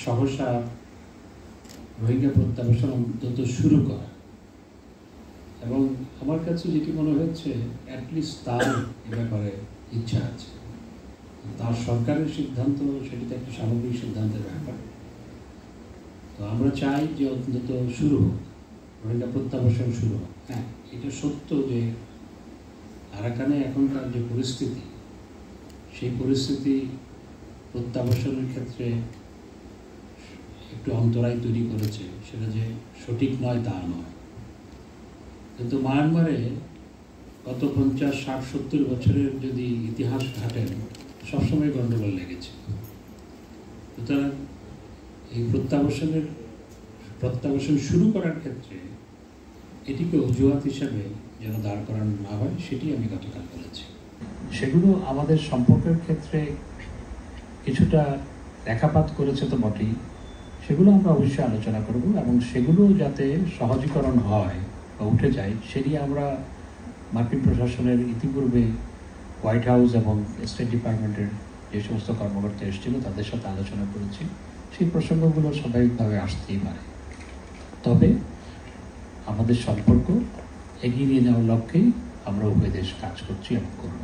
সহসা রোহিঙ্গা প্রত্যাবাসন অন্তত শুরু করা, এবং আমার কাছে যেটি মনে হচ্ছে অ্যাটলিস্ট তার এ ব্যাপারে ইচ্ছা আছে। তার সরকারের সিদ্ধান্ত সেটি তো একটা সামগ্রিক সিদ্ধান্তের ব্যাপার। তো আমরা চাই যে অন্তত শুরু হোক, রোহিঙ্গা প্রত্যাবাসন শুরু হোক। হ্যাঁ, এটা সত্য যে আরাকানে এখনকার যে পরিস্থিতি, সেই পরিস্থিতি প্রত্যাবাসনের ক্ষেত্রে একটু অন্তরায় তৈরি করেছে। সেটা যে সঠিক নয় তা নয়, কিন্তু মায়ানমারে গত 50, 60, 70 বছরের যদি ইতিহাস ঘাটেন, সবসময় গণ্ডগোল লেগেছে। সুতরাং এই প্রত্যাবাসন শুরু করার ক্ষেত্রে এটিকে অজুহাত হিসাবে যেন দাঁড় করানো না হয়, সেটি আমি গতকাল বলেছি। সেগুলো আমাদের সম্পর্কের ক্ষেত্রে কিছুটা রেখাপাত করেছে তো বটেই, সেগুলো আমরা অবশ্যই আলোচনা করব, এবং সেগুলো যাতে সহজীকরণ হয় বা উঠে যায়, সেটি আমরা মার্কিন প্রশাসনের ইতিপূর্বে হোয়াইট হাউস এবং স্টেট ডিপার্টমেন্টের যে সমস্ত কর্মকর্তা এসেছিল তাদের সাথে আলোচনা করেছি। সেই প্রসঙ্গগুলো স্বাভাবিকভাবে আসতেই পারে, তবে আমাদের সম্পর্ক এগিয়ে নিয়ে যাওয়ার লক্ষ্যেই আমরা উভয় দেশ কাজ করছি এবং করব।